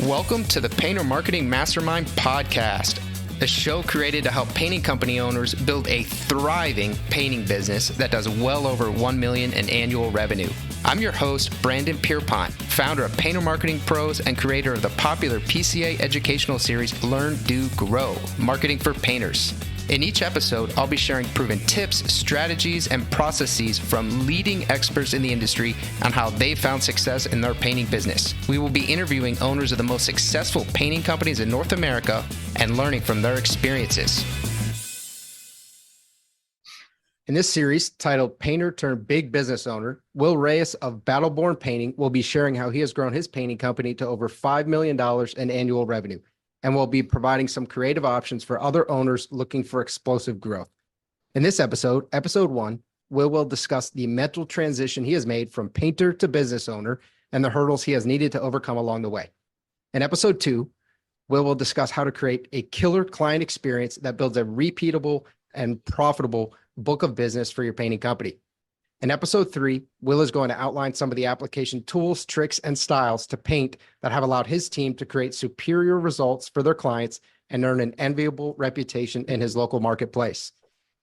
Welcome to the Painter Marketing Mastermind podcast, a show created to help painting company owners build a thriving painting business that does well over $1 million in annual revenue. I'm your host, Brandon Pierpont, founder of Painter Marketing Pros and creator of the popular PCA educational series, Learn, Do, Grow, Marketing for Painters. In each episode, I'll be sharing proven tips, strategies, and processes from leading experts in the industry on how they found success in their painting business. We will be interviewing owners of the most successful painting companies in North America and learning from their experiences. In this series, titled Painter Turned Big Business Owner, Will Reyes of Battleborn Painting will be sharing how he has grown his painting company to over $5 million in annual revenue, and will be providing some creative options for other owners looking for explosive growth. In this episode, episode 1, will discuss the mental transition he has made from painter to business owner and the hurdles he has needed to overcome along the way. In episode 2, will discuss how to create a killer client experience that builds a repeatable and profitable book of business for your painting company. In episode 3, Will is going to outline some of the application tools, tricks, and styles to paint that have allowed his team to create superior results for their clients and earn an enviable reputation in his local marketplace.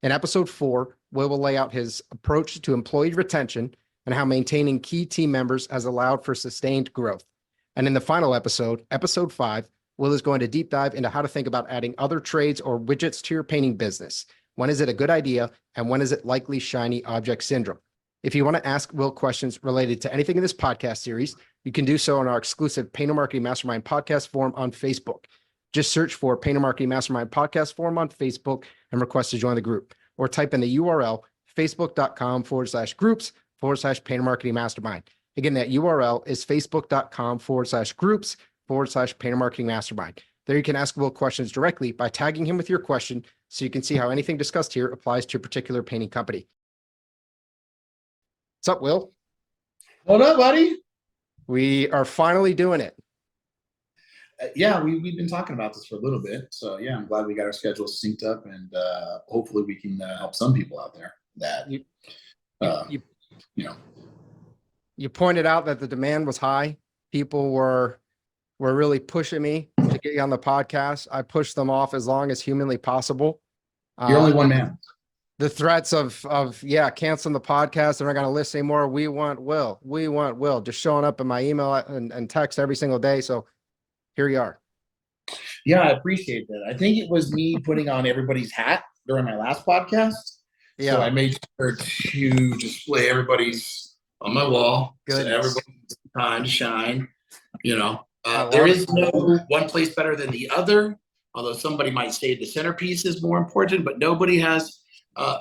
In episode 4, Will lay out his approach to employee retention and how maintaining key team members has allowed for sustained growth. And in the final episode, episode 5, Will is going to deep dive into how to think about adding other trades or widgets to your painting business. When is it a good idea, and when is it likely shiny object syndrome? If you want to ask Will questions related to anything in this podcast series, you can do so on our exclusive Painter Marketing Mastermind podcast forum on Facebook. Just search for Painter Marketing Mastermind podcast forum on Facebook and request to join the group, or type in the URL facebook.com/groups/Painter Marketing Mastermind. Again, that URL is facebook.com/groups/Painter Marketing Mastermind. There you can ask Will questions directly by tagging him with your question, so you can see how anything discussed here applies to your particular painting company. What's up, Will? What up, buddy? We are finally doing it. Yeah, we've been talking about this for a little bit. So, yeah, I'm glad we got our schedules synced up, and hopefully we can help some people out there that, You pointed out that the demand was high. People were really pushing me to get you on the podcast. I pushed them off as long as humanly possible. You're only one man. The threats of canceling the podcast, they're not going to list anymore. We want Will, just showing up in my email and text every single day. So here you are. Yeah, I appreciate that. I think it was me putting on everybody's hat during my last podcast. Yeah. So I made sure to display everybody's on my wall. Goodness. So everybody's time to shine. There is no one place better than the other, although somebody might say the centerpiece is more important, but nobody has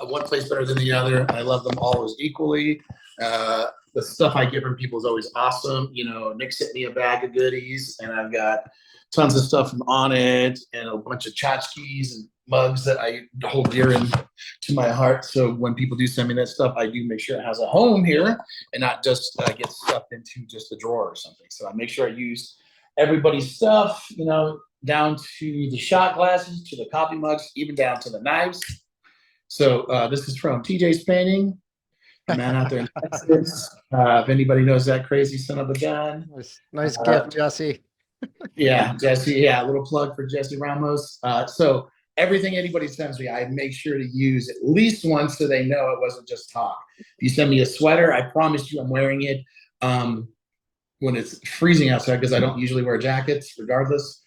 one place better than the other. I love them all as equally. The stuff I get from people is always awesome. Nick sent me a bag of goodies, and I've got tons of stuff from On It and a bunch of tchotchkes and mugs that I hold dear to my heart. So when people do send me that stuff, I do make sure it has a home here and not just get stuffed into just a drawer or something. So I make sure I use everybody's stuff, down to the shot glasses, to the coffee mugs, even down to the knives. So this is from TJ's Painting, a man out there in Texas. If anybody knows that crazy son of a gun. Nice gift, Jesse. Yeah, Jesse. Yeah, a little plug for Jesse Ramos. So everything anybody sends me, I make sure to use at least once so they know it wasn't just talk. If you send me a sweater, I promise you I'm wearing it when it's freezing outside, because I don't usually wear jackets regardless.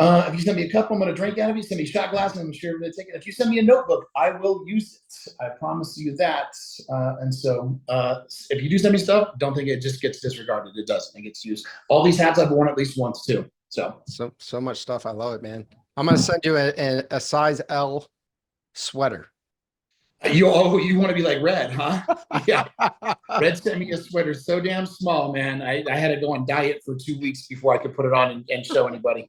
If you send me a cup, I'm going to drink out of it. Send me a shot glass, and I'm sure to take it. If you send me a notebook, I will use it. I promise you that. And so if you do send me stuff, don't think it just gets disregarded. It doesn't. It gets used. All these hats I've worn at least once too. So much stuff. I love it, man. I'm going to send you a size L sweater. You want to be like Red, huh? Yeah. Red sent me a sweater so damn small, man. I had to go on diet for 2 weeks before I could put it on and show anybody.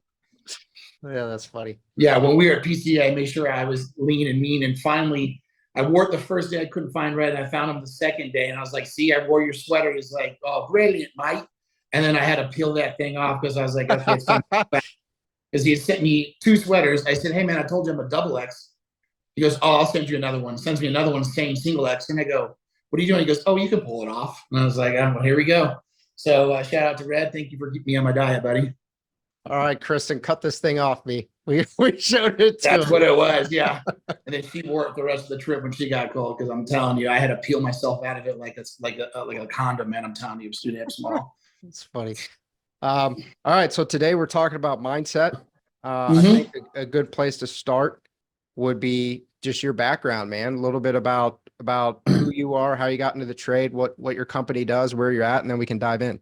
Yeah, that's funny. Yeah, when we were at PCA, I made sure I was lean and mean. And finally, I wore it the first day. I couldn't find Red. And I found him the second day. And I was like, see, I wore your sweater. He's like, oh, brilliant, Mike. And then I had to peel that thing off because I was like, okay, it's time to go back. Because he had sent me 2 sweaters. I said, hey, man, I told you I'm a double X. He goes, oh, I'll send you another one. Sends me another one saying single X. And I go, what are you doing? He goes, oh, you can pull it off. And I was like, oh, well, here we go. So shout out to Red. Thank you for keeping me on my diet, buddy. All right, Kristen, cut this thing off me. We showed it to That's him. what it was, yeah. And then she wore it the rest of the trip when she got cold, because I'm telling you, I had to peel myself out of it like it's like a condom, man. I'm telling you, it was too damn small. It's funny. All right, so today we're talking about mindset. I Mhm. think a good place to start would be just your background, man. A little bit about who you are, how you got into the trade, what your company does, where you're at, and then we can dive in.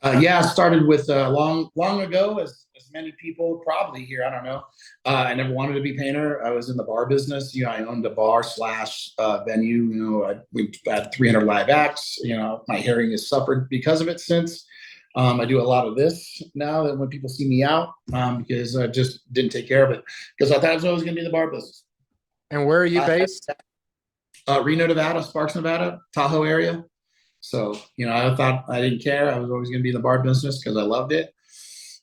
Yeah, I started with long ago, as many people probably here. I don't know. I never wanted to be a painter. I was in the bar business. You know, I owned a bar slash venue. You know, we had 300 live acts. You know, my hearing has suffered because of it since. I do a lot of this now that when people see me out, because I just didn't take care of it, because I thought I was always going to be in the bar business. And where are you based? Reno, Nevada, Sparks, Nevada, Tahoe area. So, you know, I thought I didn't care. I was always going to be in the bar business because I loved it.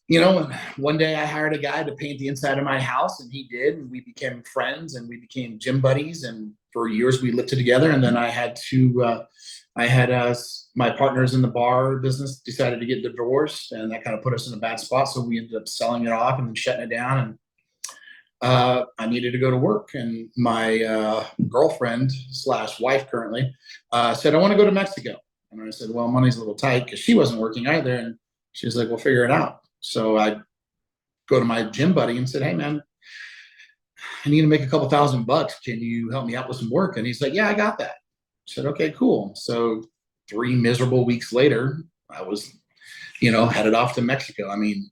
You know, and one day I hired a guy to paint the inside of my house, and he did. And we became friends, and we became gym buddies. And for years we lived together. And then I had my partners in the bar business decided to get divorced, and that kind of put us in a bad spot. So we ended up selling it off and then shutting it down. And I needed to go to work, and my girlfriend slash wife currently said, I want to go to Mexico. And I said, well, money's a little tight, because she wasn't working either. And she was like, well, figure it out. So I go to my gym buddy and said, hey, man, I need to make a couple $1,000. Can you help me out with some work? And he's like, yeah, I got that. I said, okay, cool. So 3 miserable weeks later, I was, you know, headed off to Mexico. I mean,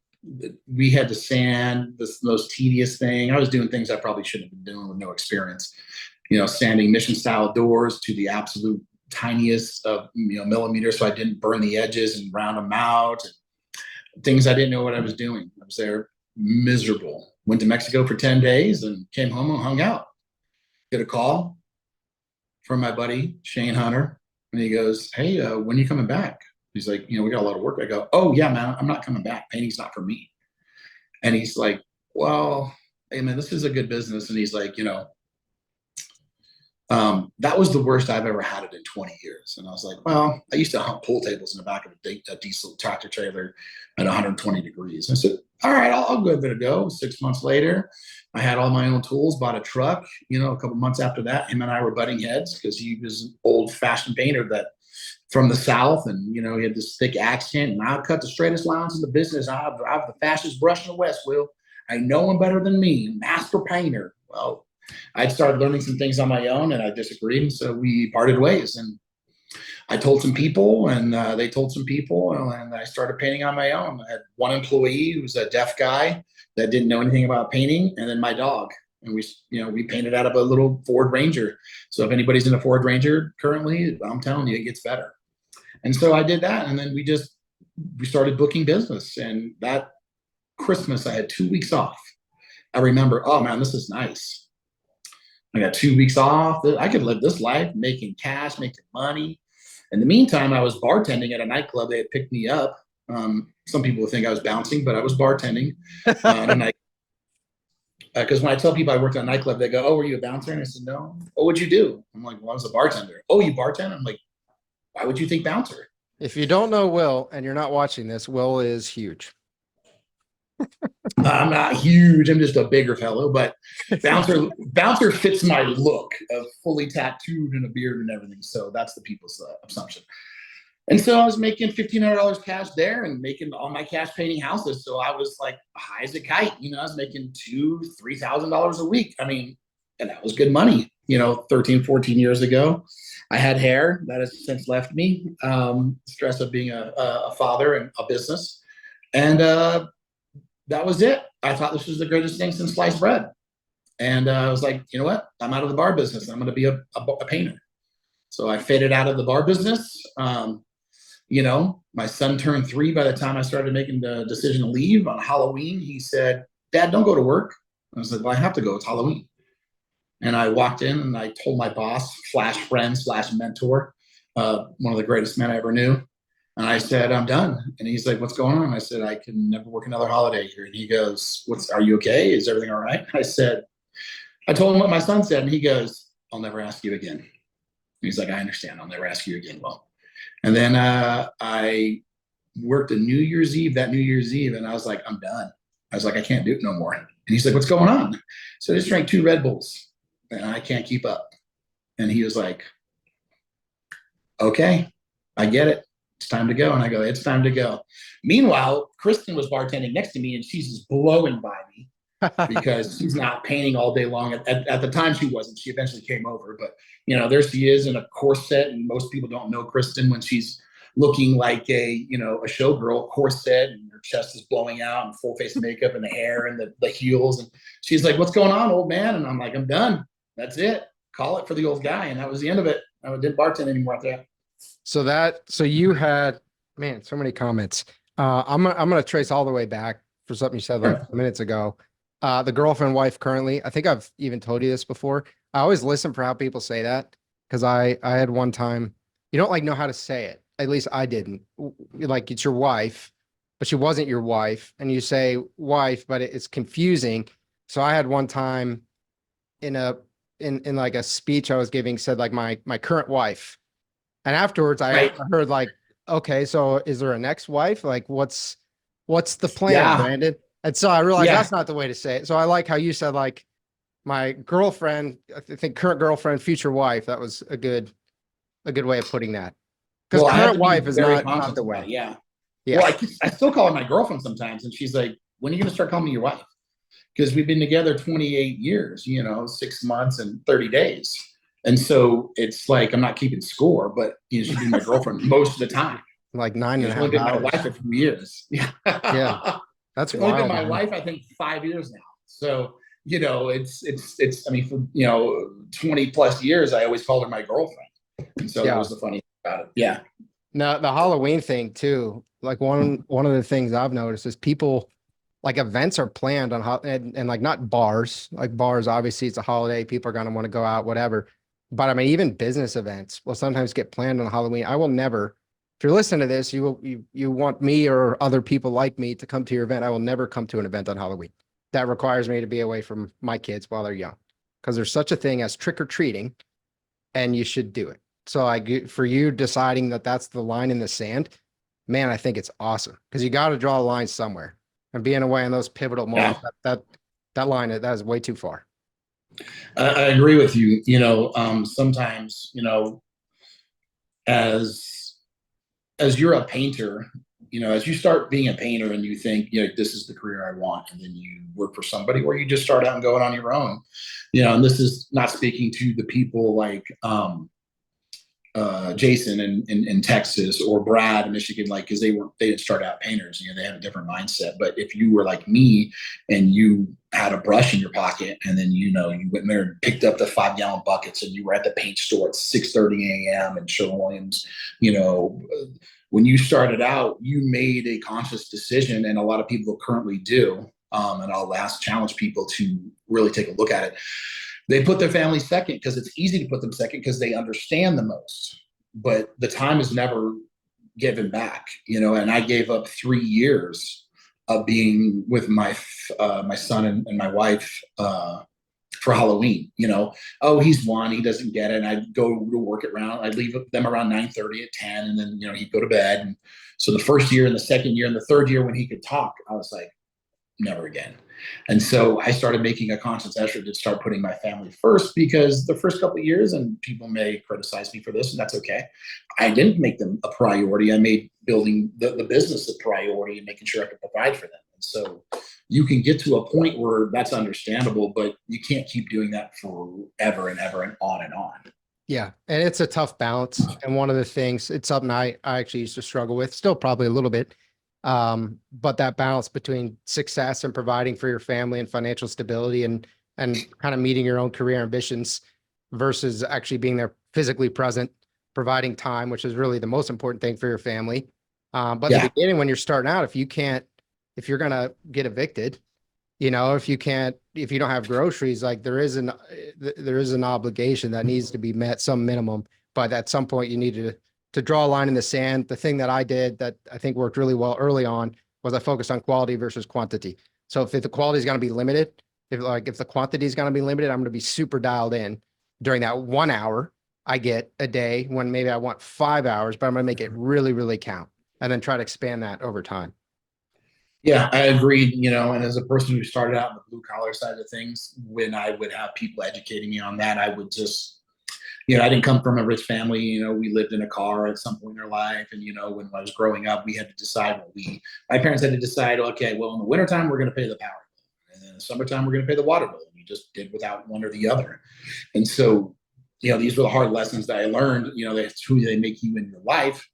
we had to sand this most tedious thing. I was doing things I probably shouldn't have been doing with no experience. You know, sanding mission style doors to the absolute tiniest of millimeters, so I didn't burn the edges and round them out. Things I didn't know what I was doing. I was there miserable. Went to Mexico for 10 days and came home and hung out. Get a call from my buddy Shane Hunter, and he goes, hey, when are you coming back? He's like, you know, we got a lot of work. I go, oh yeah, man, I'm not coming back. Painting's not for me. And he's like, well, hey man, this is a good business. And he's like, you know, that was the worst I've ever had it in 20 years. And I was like, well, I used to hump pool tables in the back of a diesel tractor trailer at 120 degrees. I said, all right, I'll give it a go. 6 months later, I had all my own tools, bought a truck. You know, a couple months after that, him and I were butting heads, because he was an old fashioned painter that from the South. And, you know, he had this thick accent, and I'll cut the straightest lines in the business. I have the fastest brush in the West, Will. I know him better than me, master painter. Well, I'd started learning some things on my own, and I disagreed. And so we parted ways, and I told some people, and they told some people, and I started painting on my own. I had one employee who was a deaf guy that didn't know anything about painting, and then my dog. And we painted out of a little Ford Ranger. So if anybody's in a Ford Ranger currently, I'm telling you, it gets better. And so I did that, and then we started booking business. And that Christmas, I had 2 weeks off. I remember, oh man, this is nice. I got 2 weeks off. I could live this life, making cash, making money. In the meantime, I was bartending at a nightclub. They had picked me up. Some people would think I was bouncing, but I was bartending. Because when I tell people I worked at a nightclub, they go, oh, were you a bouncer? And I said, no. What would you do? I'm like, well, I was a bartender. Oh, you bartend? I'm like, why would you think bouncer? If you don't know Will and you're not watching this, Will is huge. I'm not huge. I'm just a bigger fellow, but bouncer fits my look of fully tattooed and a beard and everything. So that's the people's assumption. And so I was making $1,500 cash there, and making all my cash painting houses. So I was like high as a kite. You know, I was making $2,000-$3,000 a week. I mean, and that was good money, you know, 13, 14 years ago. I had hair that has since left me. Stress of being a father and a business. And that was it. I thought this was the greatest thing since sliced bread. And I was like, you know what? I'm out of the bar business. I'm going to be a painter. So I faded out of the bar business. You know, my son turned 3 by the time I started making the decision to leave. On Halloween, he said, Dad, don't go to work. I was like, well, I have to go. It's Halloween. And I walked in, and I told my boss, slash friend, slash mentor, one of the greatest men I ever knew. And I said, I'm done. And he's like, what's going on? I said, I can never work another holiday here. And he goes, are you okay? Is everything all right? I told him what my son said. And he goes, I'll never ask you again. And he's like, I understand. I'll never ask you again. Well, and then I worked a New Year's Eve, that New Year's Eve, and I was like, I'm done. I was like, I can't do it no more. And he's like, what's going on? So I just drank 2 Red Bulls and I can't keep up. And he was like, okay, I get it. It's time to go. And I go, it's time to go. Meanwhile, Kristen was bartending next to me and she's just blowing by me because she's not painting all day long. At the time, she wasn't. She eventually came over. But, there she is in a corset. And most people don't know Kristen when she's looking like a showgirl, corset, and her chest is blowing out and full face makeup and the hair and the heels. And she's like, what's going on, old man? And I'm like, I'm done. That's it. Call it for the old guy. And that was the end of it. I didn't bartend anymore after that. So you had, man, so many comments. I'm going to trace all the way back for something you said like minutes ago. The girlfriend, wife currently, I think I've even told you this before. I always listen for how people say that because I had one time, you don't like know how to say it. At least I didn't. Like it's your wife, but she wasn't your wife. And you say wife, but it's confusing. So I had one time in like a speech I was giving said like my current wife. And afterwards I heard like, okay, so is there a next wife? Like what's the plan, Brandon? And so I realized that's not the way to say it. So I like how you said like my girlfriend, I think current girlfriend, future wife. That was a good way of putting that. Because current wife is not the way. Yeah. Well, I still call her my girlfriend sometimes. And she's like, when are you going to start calling me your wife? Because we've been together 28 years, 6 months and 30 days. And so it's like, I'm not keeping score, but she's been my girlfriend most of the time. Like 9.5 hours. She's been my wife for a few years. Yeah. That's she's wild, only been my wife, I think 5 years now. So, it's, I mean, for, 20 plus years, I always called her my girlfriend. And so that was the funny thing about it. Yeah. Now the Halloween thing too, like one of the things I've noticed is people like events are planned on how and like not bars, like bars, obviously it's a holiday. People are going to want to go out, whatever. But I mean, even business events will sometimes get planned on Halloween. I will never, if you're listening to this, you want me or other people like me to come to your event. I will never come to an event on Halloween. That requires me to be away from my kids while they're young because there's such a thing as trick or treating and you should do it. So for you deciding that that's the line in the sand, man, I think it's awesome because you got to draw a line somewhere and being away in those pivotal moments, that line, that is way too far. I agree with you. Sometimes, as you're a painter, as you start being a painter and you think, this is the career I want, and then you work for somebody or you just start out and going on your own, and this is not speaking to the people like, Jason in Texas or Brad in Michigan, like, because they didn't start out painters, they had a different mindset. But if you were like me and you had a brush in your pocket and then, you went there and picked up the 5-gallon buckets and you were at the paint store at 6:30 a.m. in Sherwin-Williams, when you started out, you made a conscious decision, and a lot of people currently do. And I'll challenge people to really take a look at it. They put their family second because it's easy to put them second because they understand the most, but the time is never given back, and I gave up 3 years of being with my son and my wife for Halloween. Oh, he's one, he doesn't get it. And I'd go to work I'd leave them around 9:30 at 10, and then, he'd go to bed. And so the first year and the second year and the third year when he could talk, I was like, never again. And so I started making a conscious effort to start putting my family first, because the first couple of years, and people may criticize me for this, and that's okay, I didn't make them a priority. I made building the business a priority and making sure I could provide for them. And so you can get to a point where that's understandable, but you can't keep doing that forever and ever and on and on. Yeah. And it's a tough balance. And one of the things, it's something I actually used to struggle with, still probably a little bit. But that balance between success and providing for your family and financial stability and kind of meeting your own career ambitions versus actually being there physically present, providing time, which is really the most important thing for your family. But in the beginning, when you're starting out, if you're going to get evicted, if you don't have groceries, like there is an obligation that needs to be met, some minimum, but at some point you need to draw a line in the sand. The thing that I did that I think worked really well early on was I focused on quality versus quantity. So if the quality is going to be limited, if the quantity is going to be limited, I'm going to be super dialed in during that 1 hour I get a day when maybe I want 5 hours, but I'm going to make it really, really count. and then try to expand that over time. Yeah, I agree. And as a person who started out in the blue collar side of things, when I would have people educating me on that, I would just, I didn't come from a rich family. We lived in a car at some point in our life. And, when I was growing up, we had to decide my parents had to decide, okay, well, in the wintertime, we're going to pay the power bill. And then in the summertime, we're going to pay the water bill. And we just did without one or the other. And so, these were the hard lessons that I learned. That's who they make you in your life.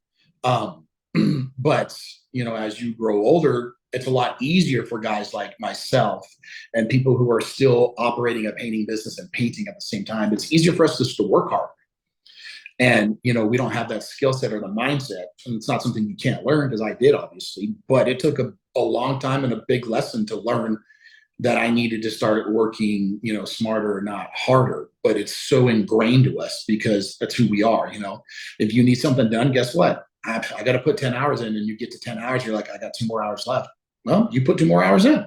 But, as you grow older, it's a lot easier for guys like myself and people who are still operating a painting business and painting at the same time. It's easier for us just to work hard. And, we don't have that skill set or the mindset. And it's not something you can't learn, because I did, obviously. But it took a long time and a big lesson to learn that I needed to start working, smarter, not harder. But it's so ingrained to us because that's who we are. If you need something done, guess what? I got to put 10 hours in, and you get to 10 hours. You're like, I got 2 more hours left. Well, you put 2 more hours in.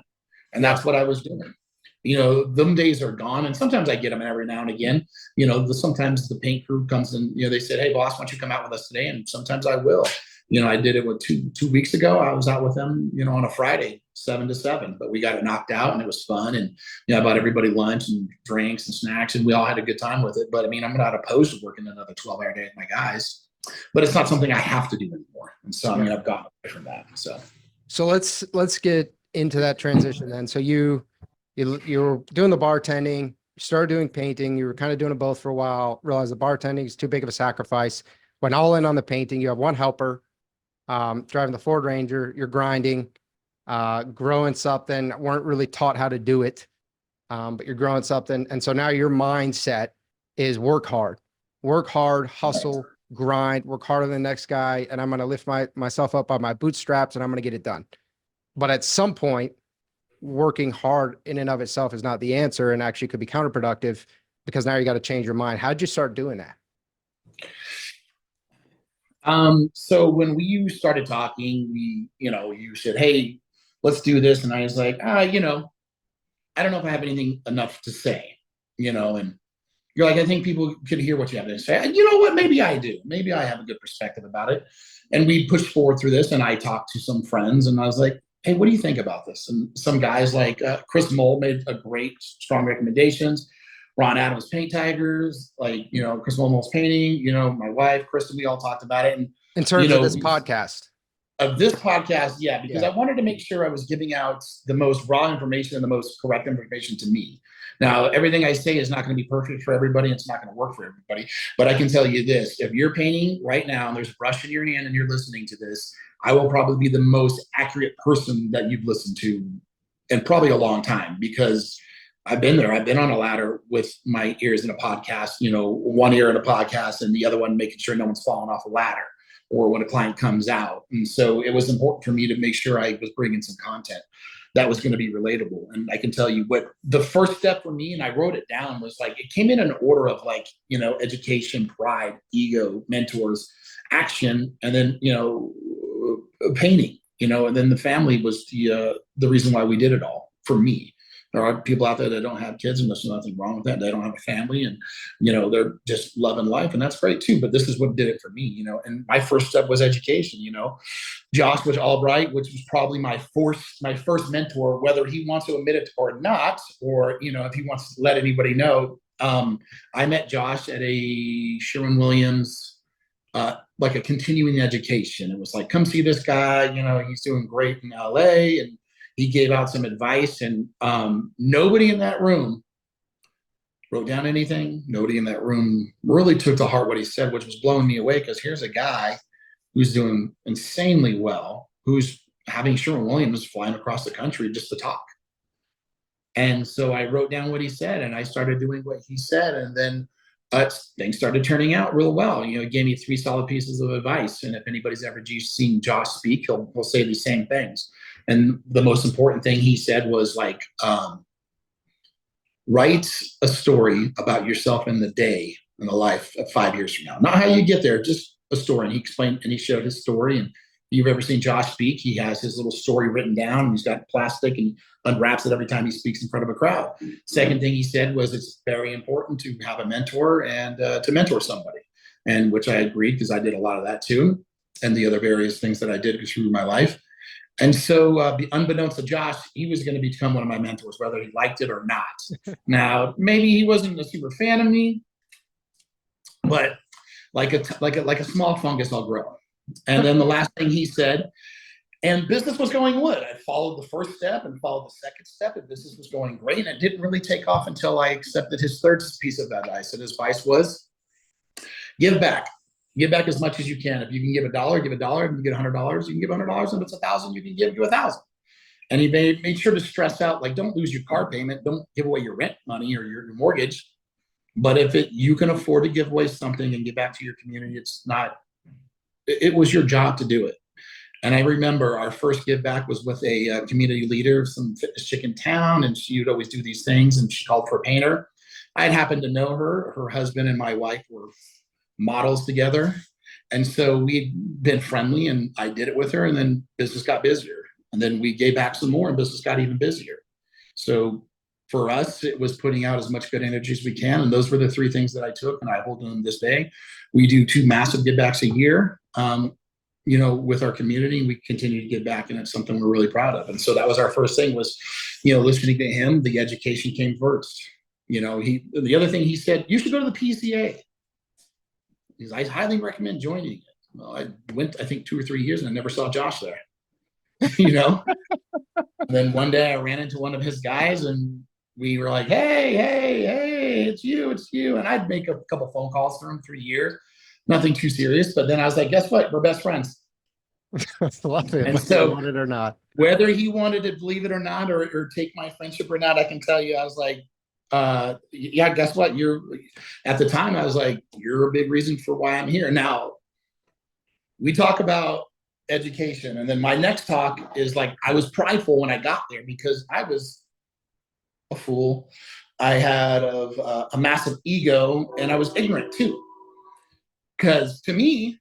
And that's what I was doing. Them days are gone. And sometimes I get them every now and again. Sometimes the paint crew comes and, they said, hey, boss, why don't you come out with us today? And sometimes I will. I did it with two weeks ago. I was out with them, on a Friday, 7 to 7. But we got it knocked out, and it was fun. And, I bought everybody lunch and drinks and snacks, and we all had a good time with it. But, I'm not opposed to working another 12-hour day with my guys. But it's not something I have to do anymore. And so, I've gotten away from that. So let's get into that transition then. So you were doing the bartending, you started doing painting, you were kind of doing it both for a while, realized the bartending is too big of a sacrifice, went all in on the painting. You have one helper, driving the Ford Ranger, you're grinding, growing something, weren't really taught how to do it, but you're growing something. And so now your mindset is work hard, hustle, grind, work harder than the next guy. And I'm going to lift myself up by my bootstraps, and I'm going to get it done. But at some point, working hard in and of itself is not the answer, and actually could be counterproductive, because now you got to change your mind. How'd you start doing that? So when you started talking, you said, hey, let's do this. And I was like, I don't know if I have anything enough to say, and you're like, I think people could hear what you have to say. And you know what? Maybe I do. Maybe I have a good perspective about it. And we pushed forward through this, and I talked to some friends, and I was like, hey, what do you think about this? And some guys like Chris Moll made a great, strong recommendations. Ron Adams Paint Tigers, Chris Moll's painting, my wife, Kristen, we all talked about it. And in terms of this podcast. Yeah, because I wanted to make sure I was giving out the most raw information and the most correct information to me. Now, everything I say is not going to be perfect for everybody. It's not going to work for everybody. But I can tell you this, if you're painting right now and there's a brush in your hand and you're listening to this, I will probably be the most accurate person that you've listened to in probably a long time, because I've been there. I've been on a ladder with my ears in a podcast, one ear in a podcast and the other one making sure no one's falling off a ladder, or when a client comes out. And so it was important for me to make sure I was bringing some content that was going to be relatable. And I can tell you what the first step for me, and I wrote it down, was it came in an order of education, pride, ego, mentors, action, and then, painting, and then the family was the reason why we did it all for me. There are people out there that don't have kids, and there's nothing wrong with that. They don't have a family, and, they're just loving life, and that's great too. But this is what did it for me, and my first step was education. Josh was Albright, which was probably my first mentor, whether he wants to admit it or not, or, if he wants to let anybody know. I met Josh at a Sherwin-Williams, like a continuing education. It was like, come see this guy, he's doing great in LA, and he gave out some advice, and nobody in that room wrote down anything. Nobody in that room really took to heart what he said, which was blowing me away, because here's a guy who's doing insanely well, who's having Sherwin-Williams flying across the country just to talk. And so I wrote down what he said, and I started doing what he said, and then things started turning out real well. He gave me 3 solid pieces of advice, and if anybody's ever seen Josh speak, he'll say the same things. And the most important thing he said was write a story about yourself in the day, in the life of 5 years from now. Not how you get there, just a story. And he explained, and he showed his story. And if you've ever seen Josh speak, he has his little story written down, and he's got plastic and unwraps it every time he speaks in front of a crowd. Second thing he said was it's very important to have a mentor and to mentor somebody, and which I agreed, because I did a lot of that too. and the other various things that I did through my life. And so, unbeknownst to Josh, he was going to become one of my mentors, whether he liked it or not. Now, maybe he wasn't a super fan of me, but like a small fungus, I'll grow. And then the last thing he said, and business was going good. I followed the first step and followed the second step, and business was going great. And it didn't really take off until I accepted his third piece of advice. And his advice was, give back. Give back as much as you can. If you can give $1, give $1. If you can get $100, you can give $100. If it's 1,000, you can give you 1,000. And he made sure to stress out, like, don't lose your car payment. Don't give away your rent money or your mortgage. But if you can afford to give away something and give back to your community, it was your job to do it. And I remember our first give back was with a community leader, some fitness chick in town, and she would always do these things, and she called for a painter. I had happened to know her. Her husband and my wife were models together. And so we'd been friendly, and I did it with her, and then business got busier. And then we gave back some more, and business got even busier. So for us, it was putting out as much good energy as we can. And those were the three things that I took, and I hold them this day. We do 2 massive give backs a year. With our community, we continue to give back, and it's something we're really proud of. And so that was our first thing was, listening to him, the education came first. The other thing he said, you should go to the PCA. I highly recommend joining it. Well, I went, I think 2 or 3 years, and I never saw Josh there, And then one day I ran into one of his guys, and we were like, hey, it's you. And I'd make a couple phone calls for him 3 years. Nothing too serious. But then I was like, guess what? We're best friends. Love it. And so, want it or not. Whether he wanted to believe it or not, or take my friendship or not, I can tell you, I was like, yeah, guess what? At the time, I was like, you're a big reason for why I'm here. Now, we talk about education. And then my next talk is like, I was prideful when I got there because I was a fool. I had a massive ego, and I was ignorant too. Because to me,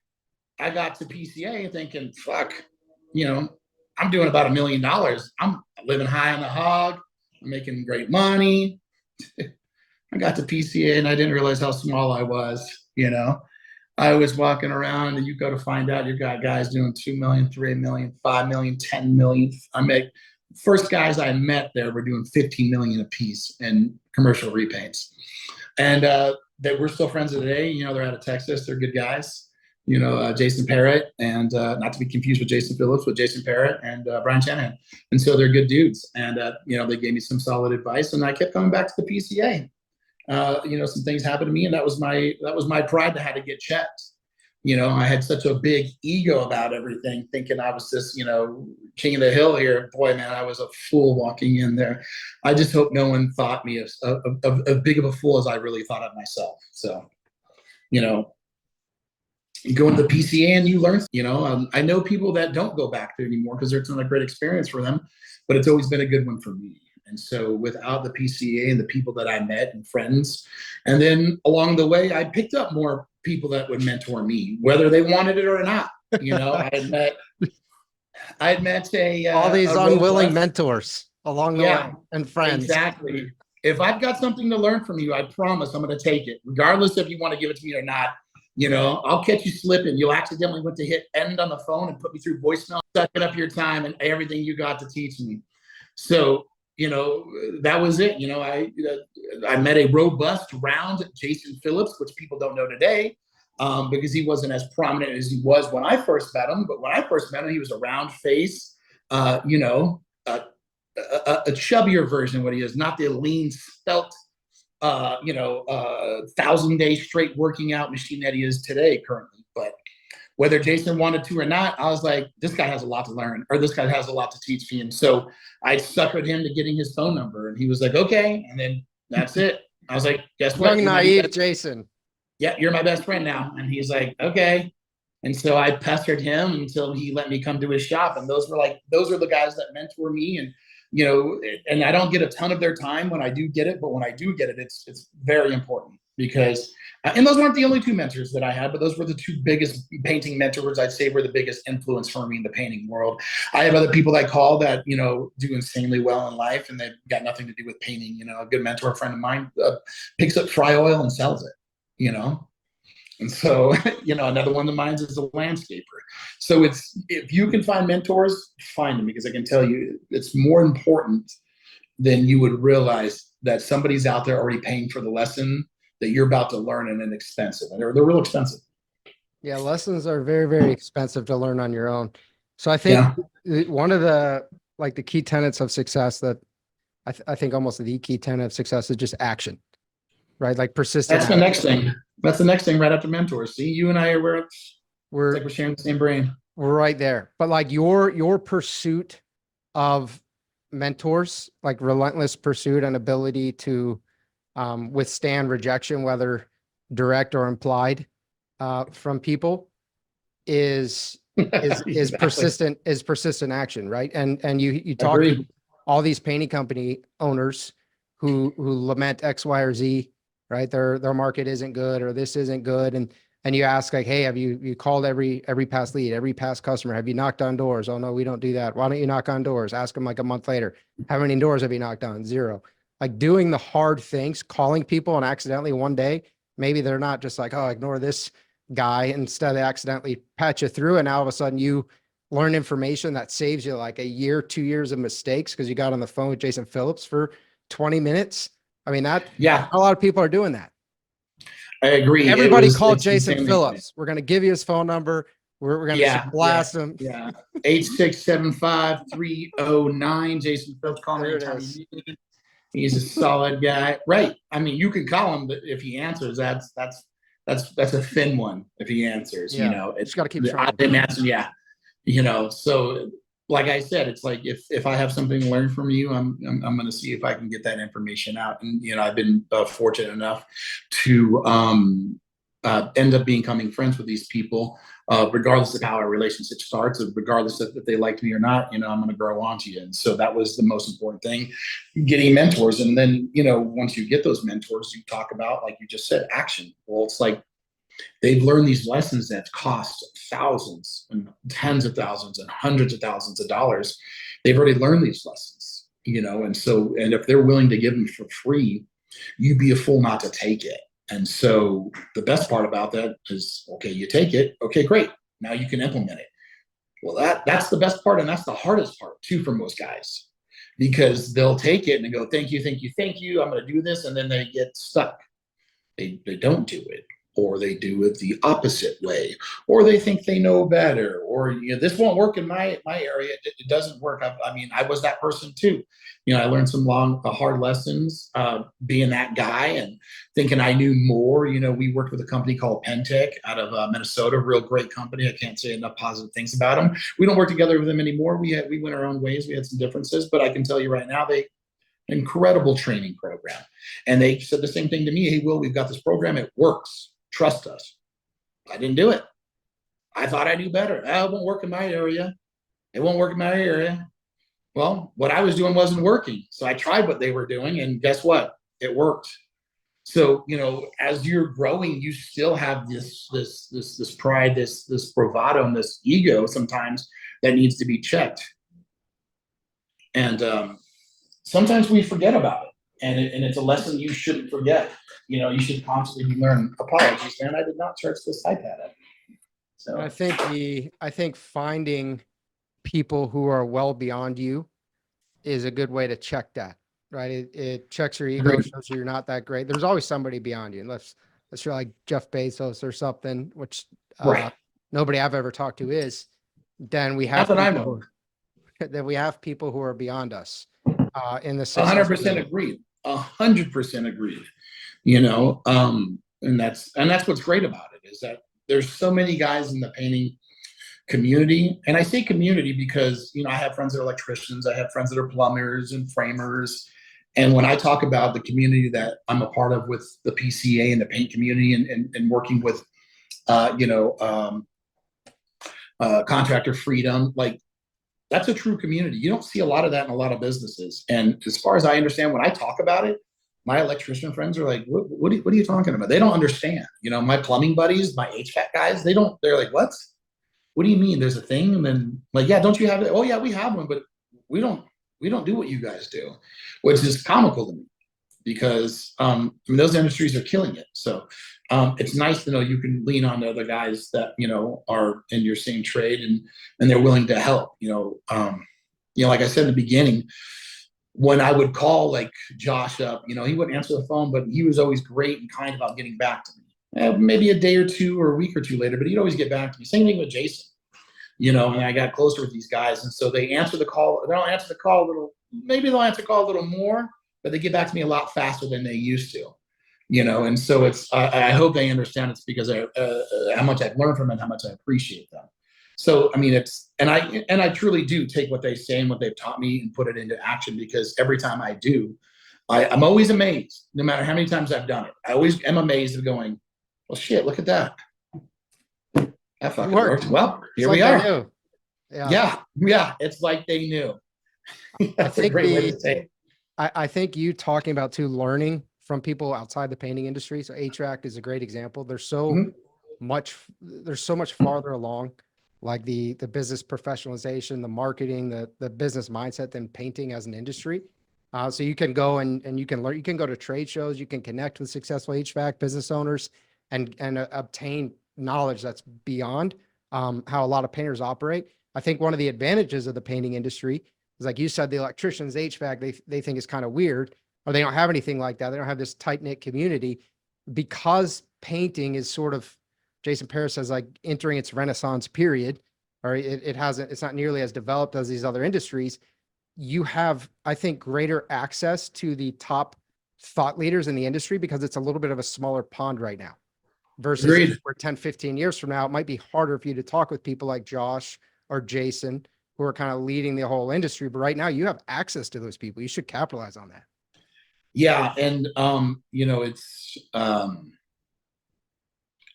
I got to PCA thinking, fuck, I'm doing about $1 million. I'm living high on the hog. I'm making great money. I got to PCA, and I didn't realize how small I was. I was walking around, and you go to find out you got guys doing 2 million, 3 million, 5 million, 10 million. First guys I met there were doing 15 million a piece in commercial repaints. And that we're still friends today. They're out of Texas. They're good guys. Jason Parrott, and not to be confused with Jason Phillips, but Jason Parrott and Brian Shanahan. And so they're good dudes. And, they gave me some solid advice, and I kept coming back to the PCA. Some things happened to me, and that was my pride that had to get checked. I had such a big ego about everything, thinking I was this, king of the hill here. Boy, man, I was a fool walking in there. I just hope no one thought me as big of a fool as I really thought of myself. So, you go into the PCA and you learn, I know people that don't go back there anymore because it's not a great experience for them, but it's always been a good one for me. And so without the PCA and the people that I met and friends, and then along the way, I picked up more people that would mentor me, whether they wanted it or not. I had met all these unwilling mentors along the way and friends. Exactly. If I've got something to learn from you, I promise I'm going to take it, regardless if you want to give it to me or not. I'll catch you slipping. You'll accidentally went to hit end on the phone and put me through voicemail, sucking up your time and everything you got to teach me. So, that was it. I met a robust, round Jason Phillips, which people don't know today, because he wasn't as prominent as he was when I first met him. But when I first met him, he was a round face, a chubbier version of what he is, not the lean, spelt, 1,000-day straight working out machine that he is today currently. But whether Jason wanted to or not, I was like, this guy has a lot to learn, or this guy has a lot to teach me. And so I suckered him to getting his phone number, and he was like, okay. And then that's it. I was like, guess what? Young, naive Jason. Yeah, you're my best friend now. And he's like, okay. And so I pestered him until he let me come to his shop. And those are the guys that mentor me. And, and I don't get a ton of their time when I do get it, but when I do get it, it's very important because, and those weren't the only 2 mentors that I had, but those were the 2 biggest painting mentors I'd say were the biggest influence for me in the painting world. I have other people that call that, do insanely well in life, and they've got nothing to do with painting. A good mentor friend of mine picks up fry oil and sells it, And so, another one of mine is a landscaper. So if you can find mentors, find them, because I can tell you it's more important than you would realize that somebody's out there already paying for the lesson that you're about to learn, and inexpensive. And they're real expensive. Yeah, lessons are very, very expensive to learn on your own. So I think one of the key tenets of success that I think almost the key tenet of success is just action, right? Like persistent. That's the next thing. That's the next thing right after mentors. See, you and I we're sharing the same brain. We're right there. But like your pursuit of mentors, like relentless pursuit and ability to withstand rejection, whether direct or implied, from people is Exactly. persistent action, right? And you talk to all these painting company owners who lament X, Y, or Z, right? Their market isn't good, or this isn't good, and you ask like, hey, have you called every past lead, every past customer? Have you knocked on doors? Oh no, we don't do that. Why don't you knock on doors? Ask them like a month later. How many doors have you knocked on? 0. Like doing the hard things, calling people, and accidentally one day, maybe they're not just like, oh, ignore this guy. Instead, they accidentally patch you through, and now all of a sudden you learn information that saves you like a year, 2 years of mistakes because you got on the phone with Jason Phillips for 20 minutes. I mean, not a lot of people are doing that. I agree. Everybody called Jason Phillips. We're going to give you his phone number. We're going to blast him. Yeah. 8675-309. Jason Phillips, call me anytime you need. He's a solid guy. Right. I mean, you can call him, but if he answers, that's a thin one. If he answers, it's got to keep trying. I didn't answer. Yeah. So like I said, it's like, if I have something to learn from you, I'm going to see if I can get that information out. And, I've been fortunate enough to end up becoming friends with these people, regardless of how our relationship starts, regardless of if they liked me or not, I'm going to grow onto you. And so that was the most important thing, getting mentors. And then, once you get those mentors, you talk about, like you just said, action. Well, it's like, they've learned these lessons that cost thousands and tens of thousands and hundreds of thousands of dollars. They've already learned these lessons, and if they're willing to give them for free, you'd be a fool not to take it. And so the best part about that is, okay, you take it. Okay, great. Now you can implement it. Well, that's the best part. And that's the hardest part too, for most guys, because they'll take it and they go, thank you, thank you, thank you. I'm going to do this. And then they get stuck. They don't do it. Or they do it the opposite way, or they think they know better, or this won't work in my area. It doesn't work. I mean, I was that person too. I learned some hard lessons, being that guy and thinking I knew more. We worked with a company called Pentec out of Minnesota, real great company. I can't say enough positive things about them. We don't work together with them anymore. We went our own ways. We had some differences, but I can tell you right now, incredible training program. And they said the same thing to me. Hey, Will, we've got this program. It works. Trust us. I didn't do it. I thought I knew better. It won't work in my area. It won't work in my area. Well, what I was doing wasn't working. So I tried what they were doing, and guess what? It worked. So, as you're growing, you still have this pride, this bravado, and this ego sometimes that needs to be checked. And sometimes we forget about it. And it's a lesson you shouldn't forget. You should constantly be learning. Apologies, man. I did not charge this iPad up. So I think finding people who are well beyond you is a good way to check that, right? It checks your ego, shows you're not that great. There's always somebody beyond you, unless you're like Jeff Bezos or something, which nobody I've ever talked to is. Then we have people who are beyond us. In the 100% agreed. 100% agreed. And that's what's great about it, is that there's so many guys in the painting community. And I say community because, I have friends that are electricians. I have friends that are plumbers and framers. And when I talk about the community that I'm a part of with the PCA and the paint community and working with, contractor freedom, like, that's a true community. You don't see a lot of that in a lot of businesses. And as far as I understand, when I talk about it, my electrician friends are like, what are you talking about? They don't understand. My plumbing buddies, my HVAC guys, they're like, what do you mean there's a thing? And then like, yeah, don't you have it? Oh yeah, we have one, but we don't do what you guys do, which is comical to me, because those industries are killing it. So it's nice to know you can lean on the other guys that, are in your same trade, and they're willing to help, like I said in the beginning, when I would call like Josh up, he wouldn't answer the phone, but he was always great and kind about getting back to me. Maybe a day or two or a week or two later, but he'd always get back to me. Same thing with Jason, and I got closer with these guys. And so they answer the call. They don't answer the call a little, maybe they'll answer the call a little more, but they get back to me a lot faster than they used to, and so I hope they understand it's because how much I've learned from them, how much I appreciate them. So, I mean, I truly do take what they say and what they've taught me and put it into action, because every time I do, I'm always amazed, no matter how many times I've done it. I always am amazed of going, well, shit, look at that. That fucking worked. Well, here we are. Yeah. It's like they knew. That's a great way to say it. I think you talking about too, learning from people outside the painting industry. So HVAC is a great example. They're so much farther along, like the business professionalization, the marketing, the business mindset than painting as an industry. So you can go and you can learn, you can go to trade shows, you can connect with successful HVAC business owners and obtain knowledge that's beyond how a lot of painters operate. I think one of the advantages of the painting industry is, like you said, the electricians, HVAC, they think is kind of weird, or they don't have anything like that. They don't have this tight knit community, because painting is sort of, Jason Paris says, like entering its renaissance period, or it's not nearly as developed as these other industries. You have, I think, greater access to the top thought leaders in the industry because it's a little bit of a smaller pond right now, versus where 10, 15 years from now, it might be harder for you to talk with people like Josh or Jason, who are kind of leading the whole industry. But right now you have access to those people. You should capitalize on that. Yeah. And,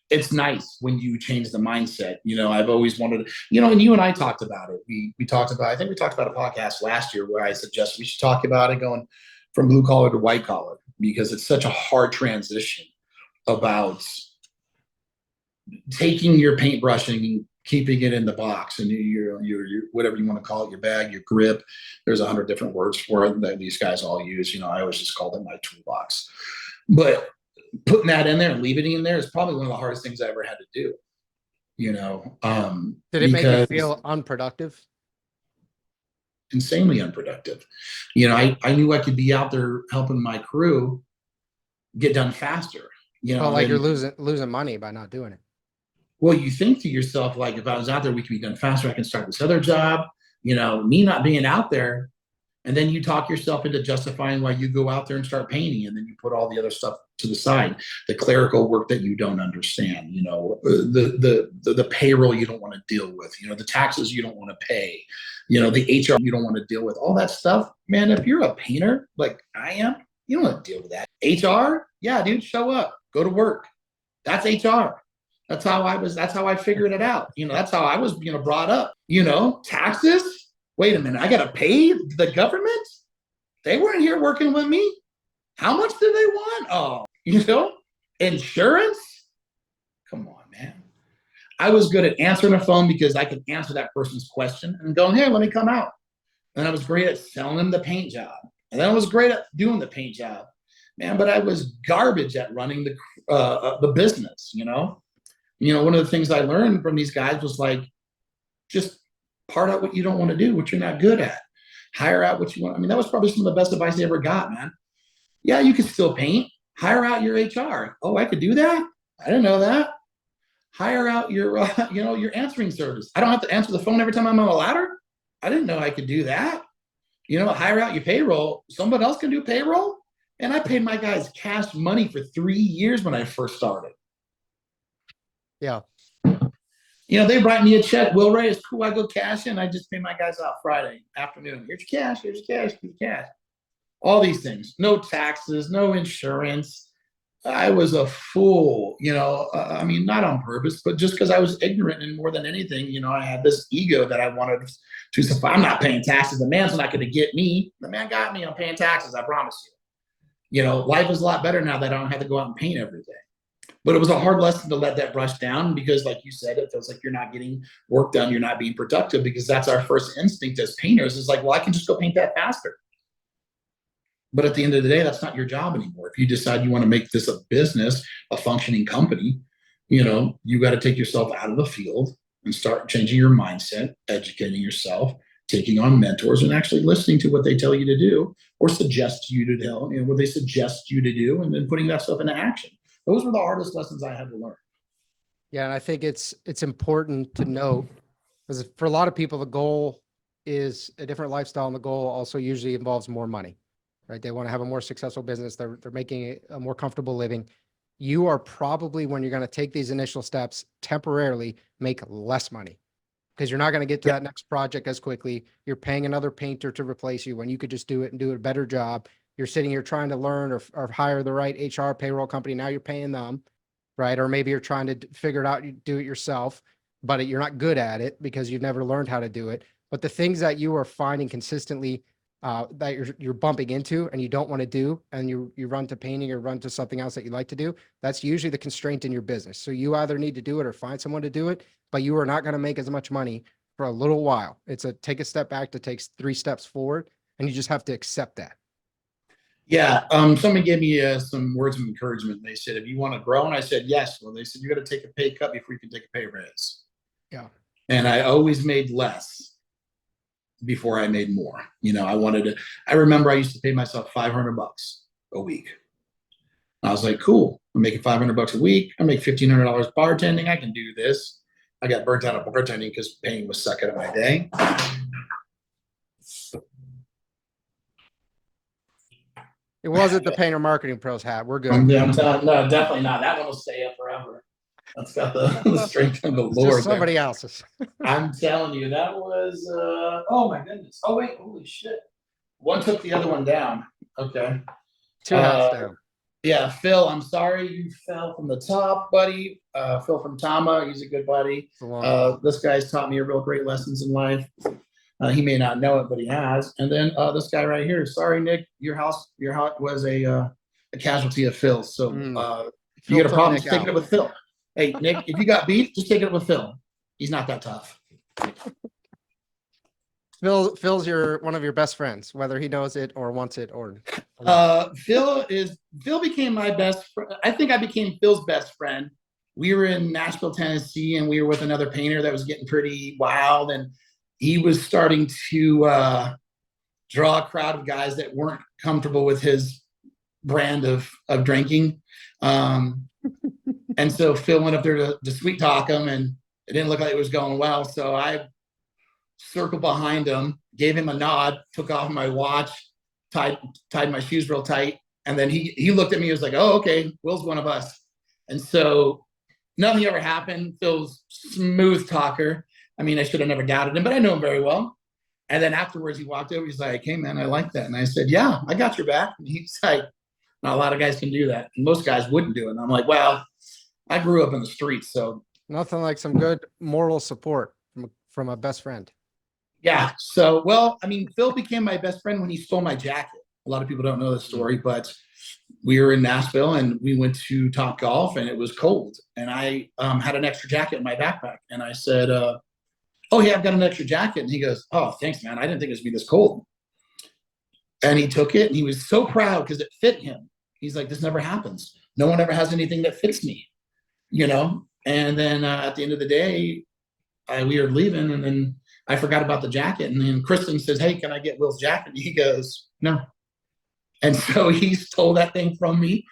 it's nice when you change the mindset. I've always wanted, and you and I talked about it. We talked about, I think we talked about a podcast last year where I suggested we should talk about it going from blue collar to white collar, because it's such a hard transition about taking your paintbrush and keeping it in the box and your whatever you want to call it, your bag, your grip. There's 100 different words for it that these guys all use. I always just call them my toolbox. But putting that in there and leaving it in there is probably one of the hardest things I ever had to do. Did it make you feel unproductive? Insanely unproductive. I knew I could be out there helping my crew get done faster. Like you're losing money by not doing it. Well, you think to yourself, like, if I was out there, we could be done faster. I can start this other job. Me not being out there, and then you talk yourself into justifying why you go out there and start painting, and then you put all the other stuff to the side, the clerical work that you don't understand, the payroll you don't want to deal with, the taxes you don't want to pay, the HR you don't want to deal with, all that stuff. Man, if you're a painter like I am, you don't want to deal with that. HR, yeah, dude, show up, go to work. That's HR. That's how I figured it out. That's how I was, brought up. Taxes. Wait a minute, I gotta pay the government? They weren't here working with me. How much do they want? Oh, insurance? Come on, man. I was good at answering the phone because I could answer that person's question and going, hey, let me come out. And I was great at selling them the paint job. And then I was great at doing the paint job. Man, but I was garbage at running the business, one of the things I learned from these guys was, like, just part out what you don't want to do, what you're not good at. Hire out what you want. I mean, that was probably some of the best advice I ever got, man. Yeah, you can still paint. Hire out your HR. Oh, I could do that? I didn't know that. Hire out your, your answering service. I don't have to answer the phone every time I'm on a ladder. I didn't know I could do that. Hire out your payroll. Somebody else can do payroll. And I paid my guys cash money for 3 years when I first started. Yeah. They write me a check. Will Reyes, cool. I go cash in. I just pay my guys out Friday afternoon. Here's your cash. Here's your cash. Here's your cash. All these things. No taxes. No insurance. I was a fool. I mean, not on purpose, but just because I was ignorant, and more than anything, I had this ego that I wanted to survive. I'm not paying taxes. The man's not going to get me. The man got me. I'm paying taxes. I promise you. Life is a lot better now that I don't have to go out and paint every day. But it was a hard lesson to let that brush down, because, like you said, it feels like you're not getting work done. You're not being productive, because that's our first instinct as painters is like, well, I can just go paint that faster. But at the end of the day, that's not your job anymore. If you decide you want to make this a business, a functioning company, you got to take yourself out of the field and start changing your mindset, educating yourself, taking on mentors, and actually listening to what they tell you to do or suggest you to do, what they suggest you to do, and then putting that stuff into action. Those were the hardest lessons I had to learn. Yeah, and I think it's important to note, because for a lot of people, the goal is a different lifestyle, and the goal also usually involves more money, right? They want to have a more successful business. They're making a more comfortable living. You are probably, when you're going to take these initial steps, temporarily make less money because you're not going to get to that next project as quickly. You're paying another painter to replace you when you could just do it and do a better job. You're sitting here trying to learn or hire the right HR payroll company. Now you're paying them, right? Or maybe you're trying to figure it out, you do it yourself, but you're not good at it because you've never learned how to do it. But the things that you are finding consistently that you're bumping into and you don't want to do, and you run to painting or run to something else that you like to do, that's usually the constraint in your business. So you either need to do it or find someone to do it, but you are not going to make as much money for a little while. It's take a step back to take 3 steps forward, and you just have to accept that. Yeah. Someone gave me some words of encouragement. They said, if you want to grow, and I said, yes. Well, they said, you got to take a pay cut before you can take a pay raise. Yeah. And I always made less before I made more. I remember I used to pay myself $500 a week. I was like, cool, I'm making $500 a week. I make $1,500 bartending. I can do this. I got burnt out of bartending because painting was sucking at my day. It wasn't the Painter Marketing Pros hat. We're good. I'm telling, no, definitely not. That one will stay up forever. That's got the strength of the Lord. Somebody else's. I'm telling you, that was, oh my goodness. Oh wait, holy shit. One took the other one down. Okay. 2 hats down. Yeah, Phil, I'm sorry you fell from the top, buddy. Phil from Tama, he's a good buddy. This guy's taught me a real great lessons in life. He may not know it, but he has. And then this guy right here. Sorry, Nick, your house was a casualty of Phil's. So if you get a problem, just take it up with Phil. Hey, Nick, if you got beef, just take it up with Phil. He's not that tough. Phil's one of your best friends, whether he knows it or wants it or. Phil became my best friend. I think I became Phil's best friend. We were in Nashville, Tennessee, and we were with another painter that was getting pretty wild, and he was starting to draw a crowd of guys that weren't comfortable with his brand of drinking. And so Phil went up there to sweet talk him, and it didn't look like it was going well. So I circled behind him, gave him a nod, took off my watch, tied my shoes real tight. And then he looked at me and was like, oh, okay, Will's one of us. And so nothing ever happened. Phil's smooth talker. I mean, I should have never doubted him, but I know him very well. And then afterwards he walked over, he's like, hey man, I like that. And I said, yeah, I got your back. And he's like, not a lot of guys can do that. And most guys wouldn't do it. And I'm like, well, I grew up in the streets, so. Nothing like some good moral support from a best friend. Yeah. So, well, I mean, Phil became my best friend when he stole my jacket. A lot of people don't know the story, but we were in Nashville and we went to Top Golf and it was cold. And I had an extra jacket in my backpack. And I said, oh, yeah, I've got an extra jacket. And he goes, oh, thanks, man. I didn't think it was be this cold. And he took it and he was so proud because it fit him. He's like, this never happens. No one ever has anything that fits me, And then at the end of the day, we were leaving and then I forgot about the jacket. And then Kristen says, hey, can I get Will's jacket? And he goes, no. And so he stole that thing from me.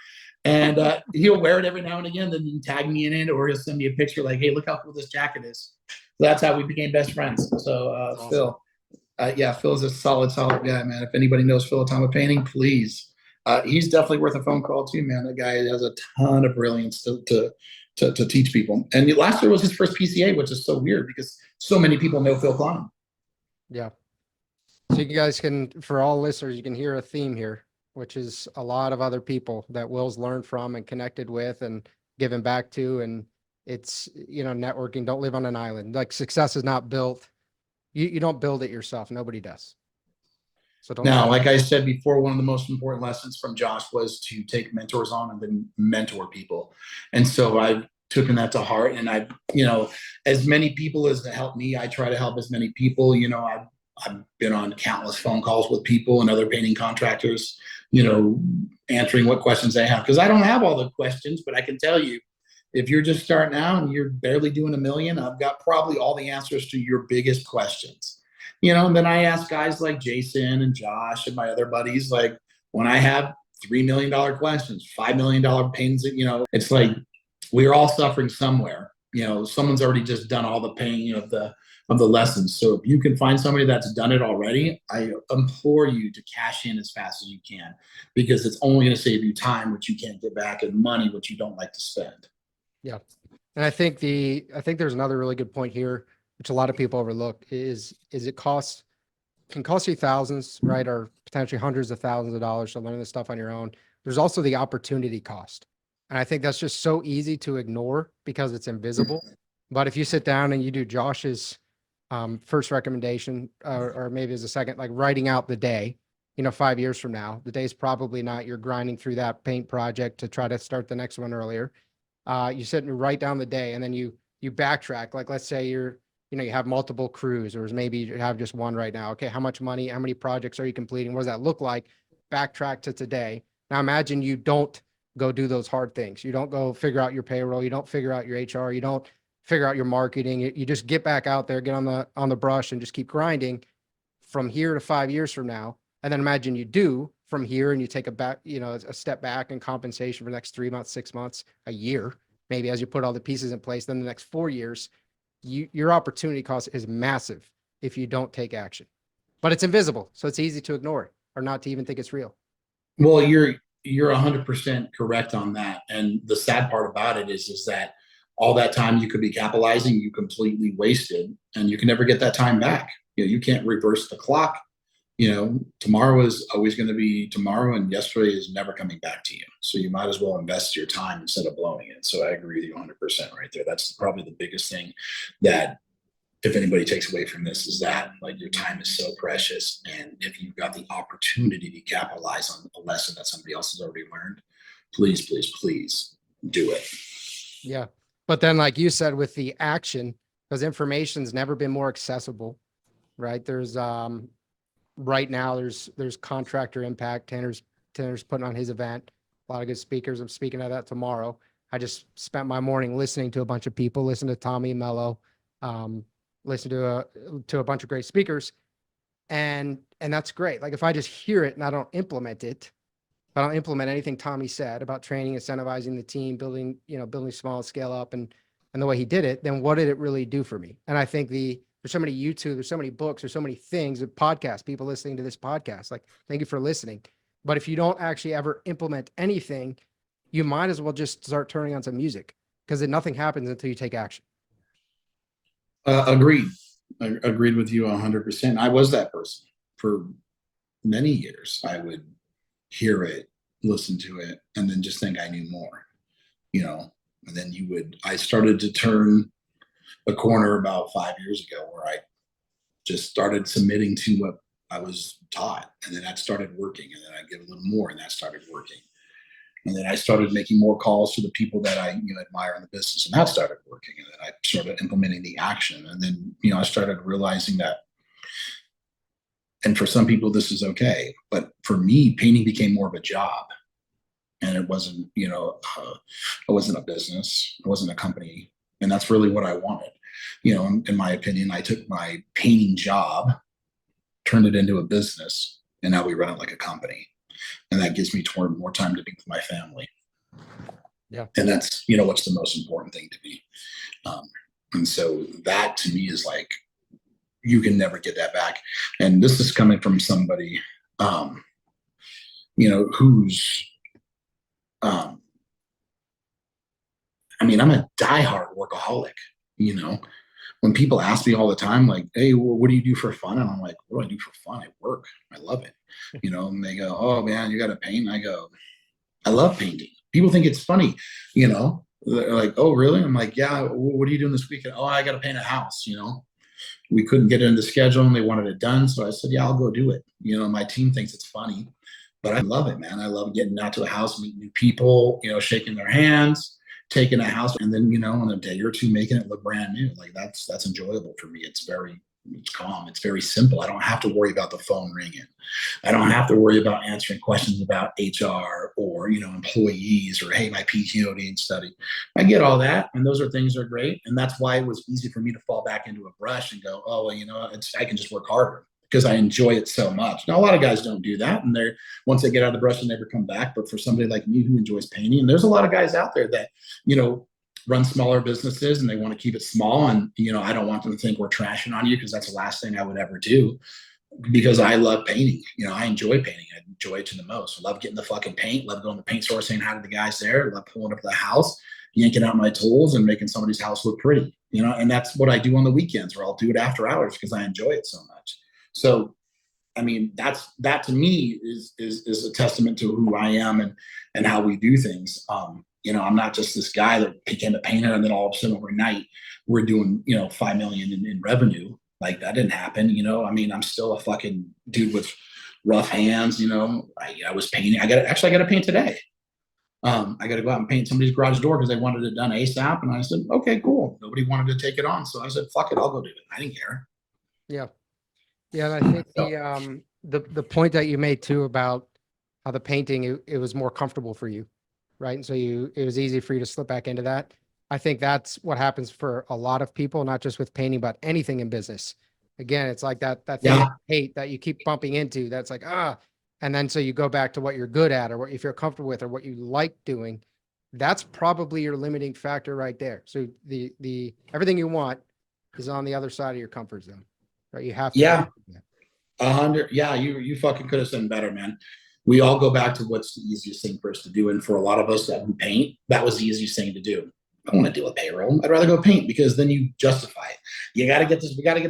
And he'll wear it every now and again, then tag me in it, or he'll send me a picture like, hey, look how cool this jacket is. So that's how we became best friends. So awesome. Phil, Phil's a solid guy, man. If anybody knows Phil Tama Painting, please. He's definitely worth a phone call too, man. That guy has a ton of brilliance to teach people. And last year was his first PCA, which is so weird because so many people know Phil Klein. Yeah. So you guys can, for all listeners, you can hear a theme here, which is a lot of other people that Will's learned from and connected with and given back to. And it's, networking, don't live on an island. Like success is not built. You don't build it yourself. Nobody does. So now, like I said before, one of the most important lessons from Josh was to take mentors on and then mentor people. And so I've taken that to heart. And I, as many people as to help me, I try to help as many people. I've been on countless phone calls with people and other painting contractors, answering what questions they have. Because I don't have all the questions, but I can tell you, if you're just starting out and you're barely doing $1 million, I've got probably all the answers to your biggest questions. And then I ask guys like Jason and Josh and my other buddies, like when I have $3 million questions, $5 million pains, it's like we're all suffering somewhere. Someone's already just done all the pain of the lessons. So if you can find somebody that's done it already, I implore you to cash in as fast as you can, because it's only going to save you time, which you can't get back, and money, which you don't like to spend. Yeah. And I think there's another really good point here, which a lot of people overlook, is it can cost you thousands, right? Or potentially hundreds of thousands of dollars to learn this stuff on your own. There's also the opportunity cost. And I think that's just so easy to ignore because it's invisible. But if you sit down and you do Josh's first recommendation, or maybe as a second, like writing out the day, 5 years from now, the day's probably not, you're grinding through that paint project to try to start the next one earlier. You sit and write down the day, and then you backtrack. Like, let's say you have multiple crews, or maybe you have just one right now. Okay, how much money, how many projects are you completing? What does that look like? Backtrack to today. Now imagine you don't go do those hard things. You don't go figure out your payroll. You don't figure out your HR. You don't figure out your marketing. You just get back out there, get on the brush, and just keep grinding from here to 5 years from now. And then imagine you do from here, and you take a step back in compensation for the next 3 months, 6 months, a year, maybe, as you put all the pieces in place. Then the next 4 years, your opportunity cost is massive if you don't take action. But it's invisible, so it's easy to ignore it or not to even think it's real. Well, you're 100% correct on that. And the sad part about it is that all that time you could be capitalizing, you completely wasted, and you can never get that time back. You can't reverse the clock. Tomorrow is always going to be tomorrow, and yesterday is never coming back to you. So you might as well invest your time instead of blowing it. So I agree with you 100% right there. That's probably the biggest thing that, if anybody takes away from this, is that, like, your time is so precious. And if you've got the opportunity to capitalize on a lesson that somebody else has already learned, please, please, please do it. Yeah. But then, like you said, with the action, because information's never been more accessible, right? There's, right now there's Contractor Impact. Tanner's putting on his event. A lot of good speakers. I'm speaking at that tomorrow. I just spent my morning listening to a bunch of people, listen to Tommy Mello, listen to a bunch of great speakers. And that's great. Like, if I just hear it and I don't implement it, if I don't implement anything Tommy said about training, incentivizing the team, building small scale up, and the way he did it, then what did it really do for me? And I think there's so many YouTube, there's so many books, there's so many things, podcasts, people listening to this podcast. Like, thank you for listening. But if you don't actually ever implement anything, you might as well just start turning on some music, because nothing happens until you take action. Agreed. I agreed with you 100%. I was that person for many years. I would hear it, listen to it, and then just think I knew more, and then I started to turn a corner about 5 years ago, where I just started submitting to what I was taught. And then that started working, and then I get a little more, and that started working. And then I started making more calls to the people that I admire in the business, and that started working. And then I started implementing the action. And then, I started realizing that, and for some people this is okay, but for me, painting became more of a job. And it wasn't, it wasn't a business, it wasn't a company. And that's really what I wanted. In my opinion, I took my painting job, turned it into a business, and now we run it like a company. And that gives me more time to be with my family. Yeah. And that's, what's the most important thing to me. And so that, to me, is like, you can never get that back. And this is coming from somebody, who's, I'm a diehard workaholic. When people ask me all the time, like, hey, what do you do for fun? And I'm like, what do I do for fun? I work. I love it. And they go, oh man, you got to paint. I go, I love painting. People think it's funny, they're like, oh really? I'm like, yeah. What are you doing this weekend? Oh, I got to paint a house. We couldn't get it in the schedule and they wanted it done. So I said, yeah, I'll go do it. My team thinks it's funny, but I love it, man. I love getting out to a house, meeting new people, shaking their hands, taking a house, and then, in a day or two, making it look brand new. Like, that's enjoyable for me. It's very, It's calm. It's very simple. I don't have to worry about the phone ringing. I don't have to worry about answering questions about HR or, employees or, hey, my PTO didn't study. I get all that. And those are things that are great. And that's why it was easy for me to fall back into a brush and go, oh, well, I can just work harder because I enjoy it so much. Now, a lot of guys don't do that. And once they get out of the brush, they never come back. But for somebody like me who enjoys painting, and there's a lot of guys out there that, run smaller businesses and they want to keep it small. And, I don't want them to think we're trashing on you because that's the last thing I would ever do because I love painting. I enjoy painting. I enjoy it to the most. I love getting the fucking paint, love going to the paint store, saying hi to the guys there, love pulling up to the house, yanking out my tools and making somebody's house look pretty, and that's what I do on the weekends, or I'll do it after hours because I enjoy it so much. So, I mean, that to me is a testament to who I am and how we do things. I'm not just this guy that became a painter and then all of a sudden overnight we're doing, 5 million in revenue. Like that didn't happen. I'm still a fucking dude with rough hands. I was painting. I got to paint today. I got to go out and paint somebody's garage door because they wanted it done ASAP. And I said, okay, cool. Nobody wanted to take it on. So I said, fuck it. I'll go do it. I didn't care. Yeah. Yeah. And I think the point that you made too about how the painting, it was more comfortable for you. Right. And so it was easy for you to slip back into that. I think that's what happens for a lot of people, not just with painting, but anything in business. Again, it's like that thing you hate that you keep bumping into. That's like, and then so you go back to what you're good at or what you feel comfortable with or what you like doing. That's probably your limiting factor right there. So the everything you want is on the other side of your comfort zone, right? You have to. 100. Yeah, you fucking could have done better, man. We all go back to what's the easiest thing for us to do. And for a lot of us that paint, that was the easiest thing to do. I don't want to do a payroll. I'd rather go paint because then you justify it. We got to get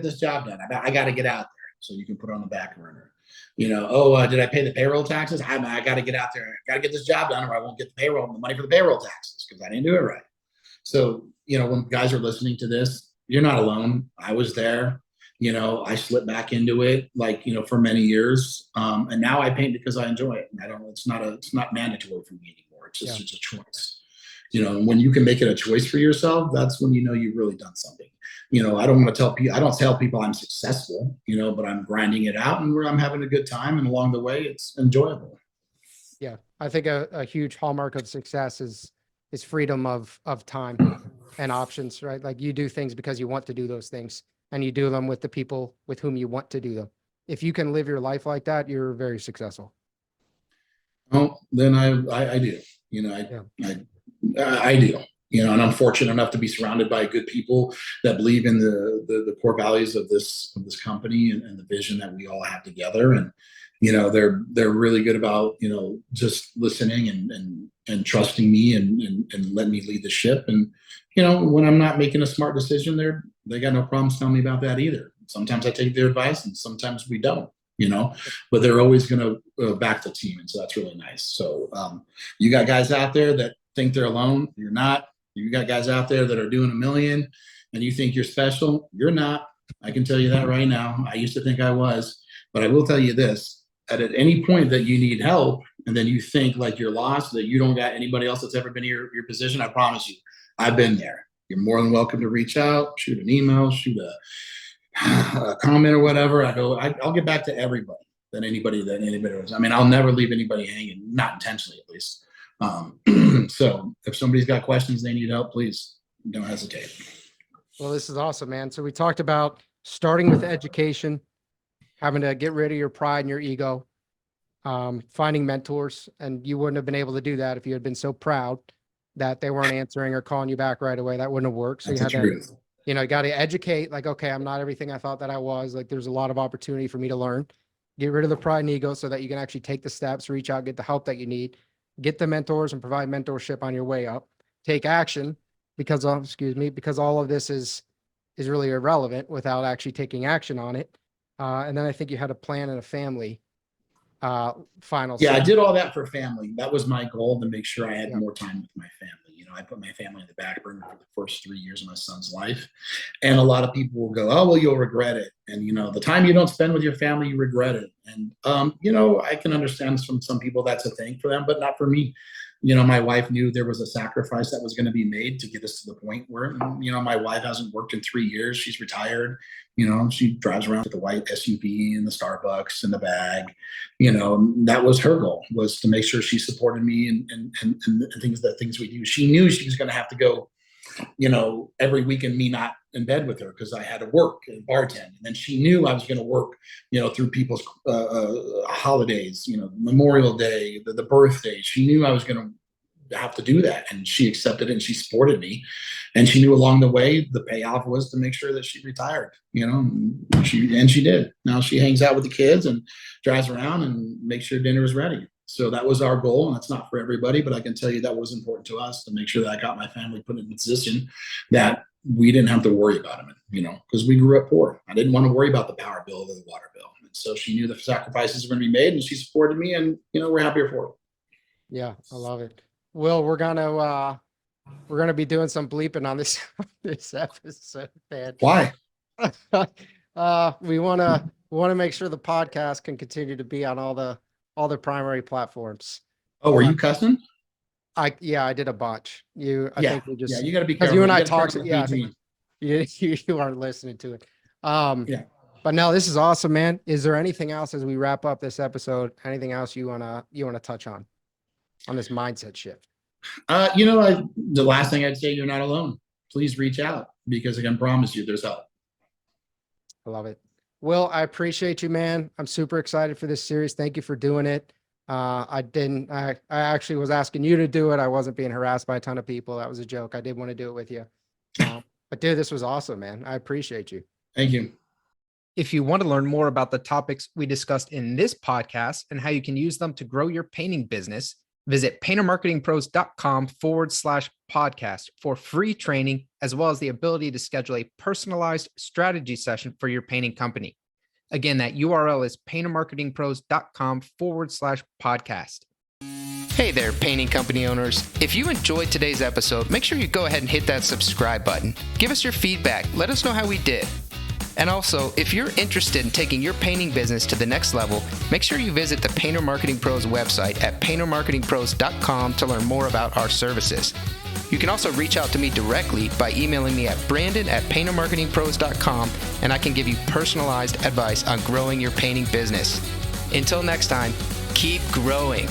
this job done. I got to get out there. So you can put it on the back burner. Did I pay the payroll taxes? I got to get out there. I got to get this job done or I won't get the money for the payroll taxes because I didn't do it right. So, when guys are listening to this, you're not alone. I was there. I slipped back into it for many years. And now I paint because I enjoy it. And it's not mandatory for me anymore. It's just it's a choice. When you can make it a choice for yourself, that's when you've really done something. I don't want to tell people, I don't tell people I'm successful, but I'm grinding it out and where I'm having a good time. And along the way, it's enjoyable. Yeah. I think a huge hallmark of success is freedom of time and options, right? Like you do things because you want to do those things. And you do them with the people with whom you want to do them. If you can live your life like that, you're very successful. Oh, then I do. I do. And I'm fortunate enough to be surrounded by good people that believe in the core values of this company and the vision that we all have together. And they're really good about just listening and trusting me and letting me lead the ship. And when I'm not making a smart decision, they got no problems telling me about that either. Sometimes I take their advice and sometimes we don't, but they're always going to back the team. And so that's really nice. So you got guys out there that think they're alone. You're not. You got guys out there that are doing $1 million and you think you're special. You're not. I can tell you that right now. I used to think I was, but I will tell you this. At any point that you need help and then you think like you're lost, that you don't got anybody else that's ever been in your position, I promise you, I've been there. You're more than welcome to reach out, shoot an email, shoot a comment or whatever. I'll get back to everybody that anybody was. I mean, I'll never leave anybody hanging, not intentionally at least. So if somebody's got questions, they need help, please don't hesitate. Well, this is awesome, man. So we talked about starting with education, having to get rid of your pride and your ego, finding mentors, and you wouldn't have been able to do that if you had been so proud that they weren't answering or calling you back right away. That wouldn't have worked. So you had to, you got to educate like, okay, I'm not everything I thought that I was. Like there's a lot of opportunity for me to learn, get rid of the pride and ego so that you can actually take the steps, reach out, get the help that you need, get the mentors and provide mentorship on your way up, take action because all of this is really irrelevant without actually taking action on it. And then I think you had a plan and a family final. Yeah, I did all that for family. That was my goal, to make sure I had more time with my family. I put my family in the back burner for the first 3 years of my son's life. And a lot of people will go, oh, well, you'll regret it. And, the time you don't spend with your family, you regret it. And, I can understand from some people that's a thing for them, but not for me. my wife knew there was a sacrifice that was going to be made to get us to the point where, my wife hasn't worked in 3 years. She's retired. She drives around with the white SUV and the Starbucks and the bag. That was her goal, was to make sure she supported me and things we do. She knew she was going to have to go, every weekend, me not in bed with her because I had to work and bartend. And then she knew I was going to work, through people's holidays, Memorial Day, the birthday. She knew I was going to have to do that. And she accepted it and she supported me. And she knew along the way, the payoff was to make sure that she retired, and she did. Now she hangs out with the kids and drives around and makes sure dinner is ready. So that was our goal, and it's not for everybody, but I can tell you that was important to us to make sure that I got my family put in a position that we didn't have to worry about them, because we grew up poor. I didn't want to worry about the power bill or the water bill. And so she knew the sacrifices were going to be made, and she supported me, and, we're happier for it. Yeah, I love it. Will, we're gonna be doing some bleeping on this episode, man. Why? We wanna make sure the podcast can continue to be on all the primary platforms. Oh, were you cussing? I did a bunch. I think we just, you got to be because careful. you and I talked. Yeah, PG. you aren't listening to it. But no, this is awesome, man. Is there anything else as we wrap up this episode? Anything else you wanna touch on this mindset shift? The last thing I'd say, you're not alone. Please reach out, because I can promise you there's help. I love it. Will, I appreciate you, man. I'm super excited for this series. Thank you for doing it. I actually was asking you to do it. I wasn't being harassed by a ton of people. That was a joke. I did want to do it with you. But dude, this was awesome, man. I appreciate you. Thank you. If you want to learn more about the topics we discussed in this podcast and how you can use them to grow your painting business, visit paintermarketingpros.com/podcast for free training, as well as the ability to schedule a personalized strategy session for your painting company. Again, that URL is paintermarketingpros.com/podcast. Hey there, painting company owners. If you enjoyed today's episode, make sure you go ahead and hit that subscribe button. Give us your feedback. Let us know how we did. And also, if you're interested in taking your painting business to the next level, make sure you visit the Painter Marketing Pros website at paintermarketingpros.com to learn more about our services. You can also reach out to me directly by emailing me at brandon@paintermarketingpros.com, and I can give you personalized advice on growing your painting business. Until next time, keep growing.